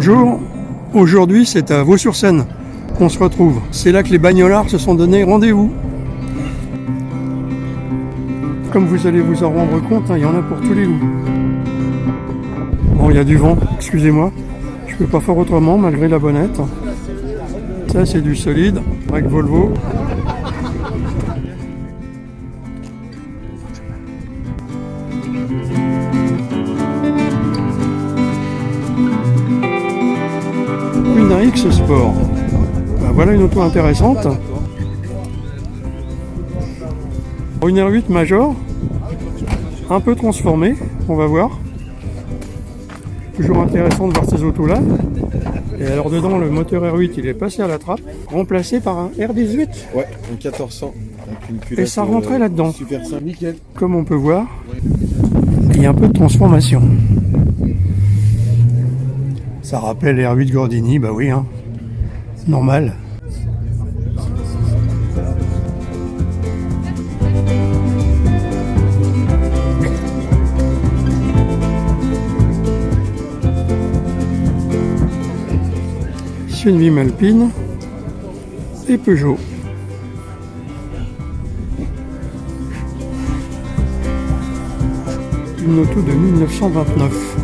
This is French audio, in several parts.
Bonjour, aujourd'hui c'est à Vaux-sur-Seine qu'on se retrouve. C'est là que les bagnolards se sont donné rendez-vous. Comme vous allez vous en rendre compte, il y en a pour tous les goûts. Bon, il y a du vent, excusez-moi. Je peux pas faire autrement malgré la bonnette. Ça c'est du solide, avec Volvo. Une AX Sport. Ben, voilà une auto intéressante. Une R8 Major, un peu transformée, on va voir. Toujours intéressant de voir ces autos-là. Et alors dedans, le moteur R8, il est passé à la trappe, remplacé par un R18. Ouais, un 1400. Avec une culotte, et ça rentrait là-dedans. Super simple, nickel. Comme on peut voir, il y a un peu de transformation. Ça rappelle les R8 Gordini, bah oui, hein. Normal. Sunbeam Alpine et Peugeot. Une auto de 1929.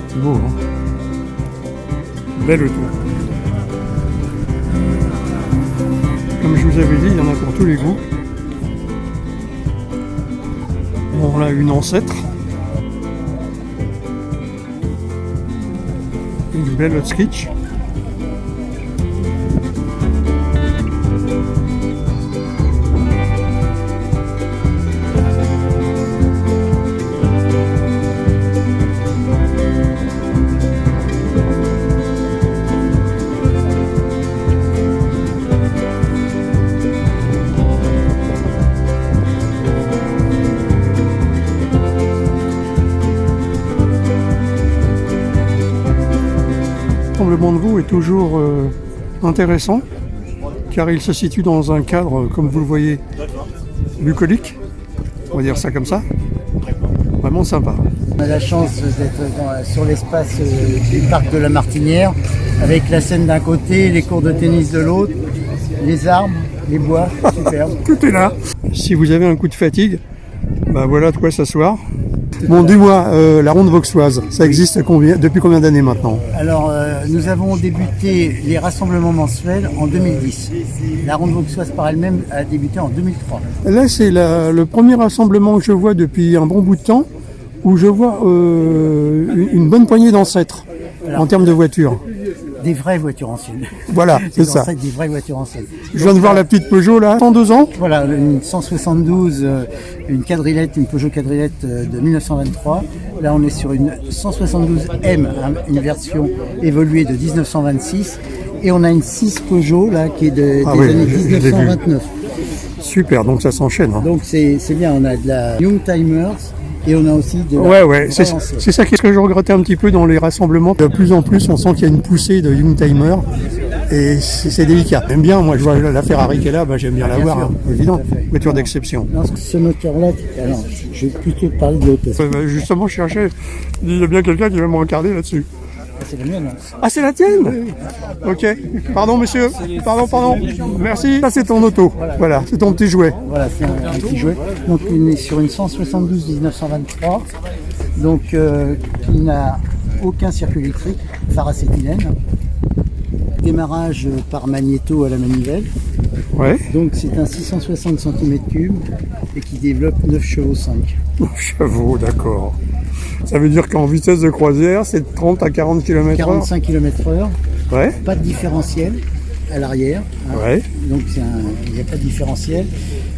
C'est beau, hein? Belle auto. Comme je vous avais dit, il y en a pour tous les goûts. On a une ancêtre. Une belle hot sketch. Le Tremblement de Vaud est toujours intéressant car il se situe dans un cadre, comme vous le voyez, bucolique, on va dire ça comme ça, vraiment sympa. On a la chance d'être sur l'espace du parc de la Martinière avec la Seine d'un côté, les cours de tennis de l'autre, les arbres, les bois, superbe. Tout est là. Si vous avez un coup de fatigue, bah voilà de quoi s'asseoir. Bon, dis-moi, la ronde vauxoise, ça existe depuis combien d'années maintenant? Alors, nous avons débuté les rassemblements mensuels en 2010. La ronde vauxoise par elle-même a débuté en 2003. Là, c'est le premier rassemblement que je vois depuis un bon bout de temps où je vois une bonne poignée d'ancêtres en termes de voitures. Des vraies voitures anciennes. Voilà, c'est ça. Des vraies voitures anciennes. Je viens de voir la petite Peugeot là, 102 ans. Voilà, une 172, une quadrillette, une Peugeot quadrillette de 1923. Là, on est sur une 172M, une version évoluée de 1926. Et on a une 6 Peugeot là qui est des années 1929. Super, donc ça s'enchaîne. Hein. Donc c'est bien, on a de la Young Timers. Et on a aussi de ouais, c'est ça que je regrettais un petit peu dans les rassemblements. De plus en plus, on sent qu'il y a une poussée de Youngtimer et c'est délicat. J'aime bien, moi je vois la Ferrari qui est là, j'aime bien la voir, hein, évident. Voiture d'exception. Ce moteur-là, alors je vais plutôt parler de l'autre. Justement, je cherchais, il y a bien quelqu'un qui va me regarder là-dessus. C'est la mienne. Ah, c'est la tienne? Oui. Ok. Pardon, monsieur. Pardon. Merci. Ça, c'est ton auto. Voilà, c'est ton petit jouet. Voilà, c'est un petit jouet. Donc, on est sur une 172 1923. Donc, qui n'a aucun circuit électrique, phare acétylène. Démarrage par magnéto à la manivelle. Ouais. Donc, c'est un 660 cm3 et qui développe 9 chevaux 5. 9 chevaux, d'accord. Ça veut dire qu'en vitesse de croisière, c'est de 30 à 40 km/h. 45 km/h. Ouais. Pas de différentiel à l'arrière. Hein. Ouais. Donc il n'y a pas de différentiel.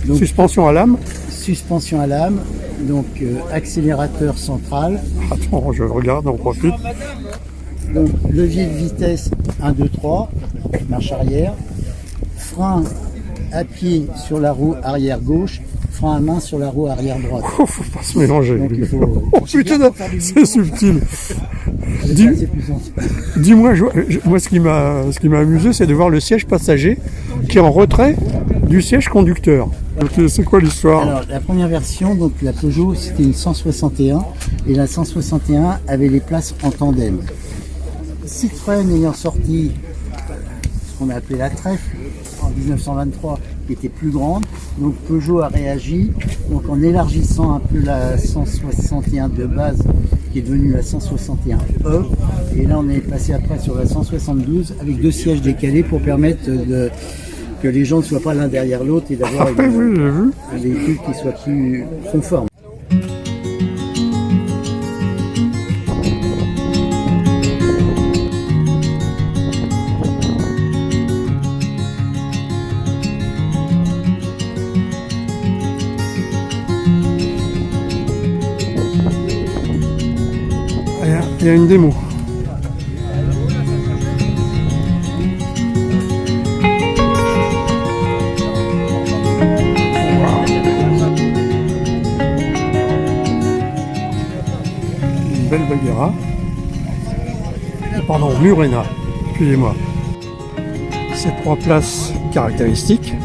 Donc, suspension à lame. Suspension à lame. Donc accélérateur central. Attends, je regarde, on profite. Donc levier de vitesse 1, 2, 3. Marche arrière. Frein à pied sur la roue arrière gauche. Frein à main sur la roue arrière droite. Oh, faut pas se mélanger. Donc, oh putain, c'est subtil. Dis-moi, moi ce qui m'a amusé, c'est de voir le siège passager qui est en retrait du siège conducteur. Ok, c'est quoi l'histoire? Alors, la première version, donc la Peugeot, c'était une 161, et la 161 avait les places en tandem. Citroën ayant sorti ce qu'on a appelé la trèfle en 1923, qui était plus grande, donc Peugeot a réagi, donc en élargissant un peu la 161 de base, qui est devenue la 161E, et là on est passé après sur la 172 avec 2 sièges décalés pour permettre que les gens ne soient pas l'un derrière l'autre et d'avoir Oui, j'ai vu. un véhicule qui soit plus conforme. Il y a une démo. Une belle Bagheera. Pardon, Murena, excusez-moi. Ces 3 places caractéristiques.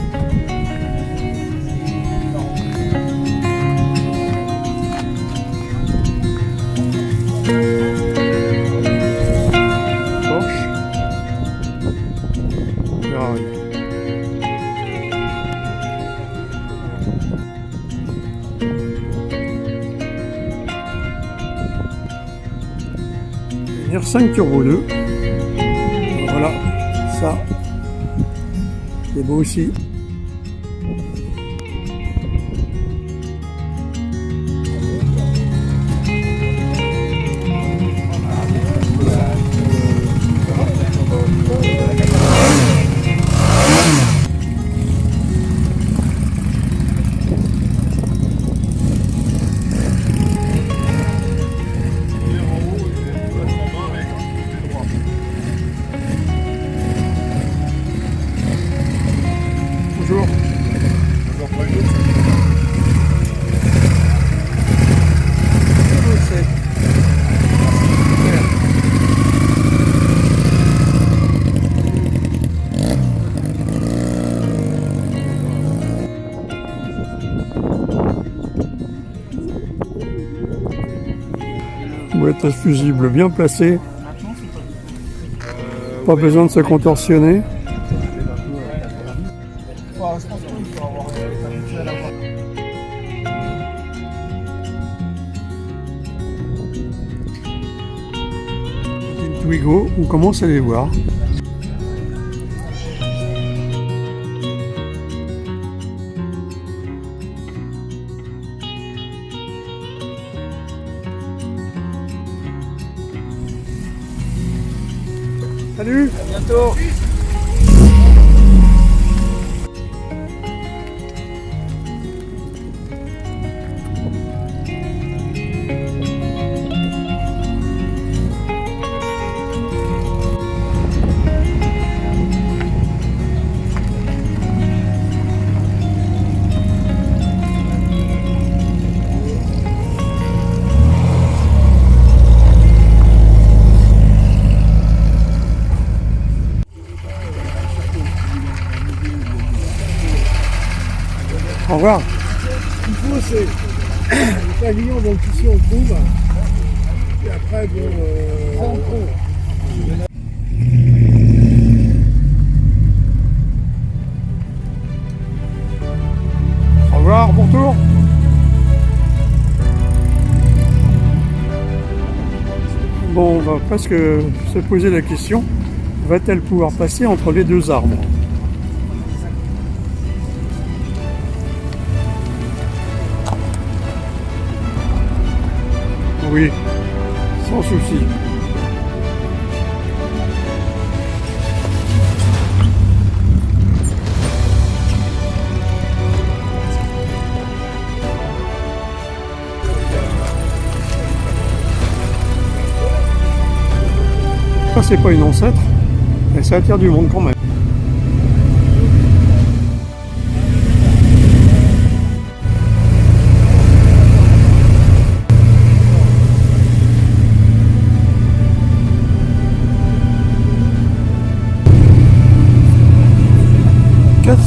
Porsche. Ferrari. Une R5 Turbo 2. Voilà, ça, c'est beau aussi. Bonjour. Boîte à fusible bien placée. Pas besoin de se contorsionner. Une Twigo, on commence à les voir. Salut! À bientôt. Au revoir. Ce qu'il faut, c'est le pavillon, donc ici on trouve. Et après, bon, Au revoir, bon tour. Bon, on va presque se poser la question, va-t-elle pouvoir passer entre les 2 arbres? Oui, sans souci. Ça, c'est pas une ancêtre, mais ça attire du monde quand même.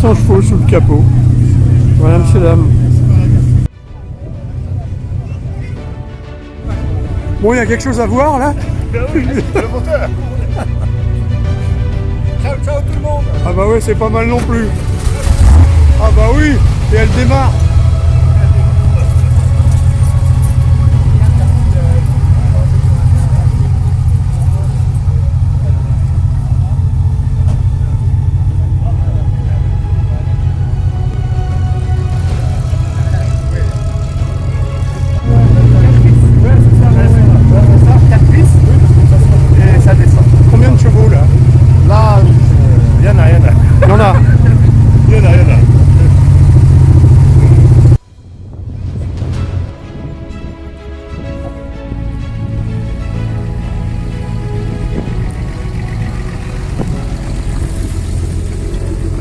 200 chevaux sous le capot. Voilà, monsieur, dame. Bon, il y a quelque chose à voir là? Le moteur. Ciao, ciao tout le monde. Ah bah ouais, c'est pas mal non plus. Ah bah oui, et elle démarre. Combien de chevaux là? Là, il y en a. Il y en a. Il y en a.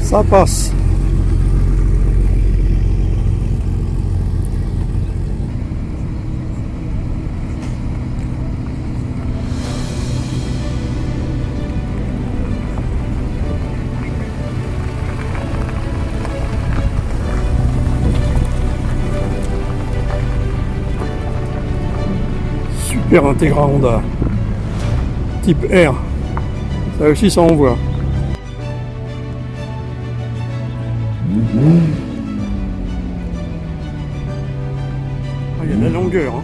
Ça passe. Super Integra Honda. Type R. Ça aussi, ça envoie. Ah, il y a de la longueur. Hein.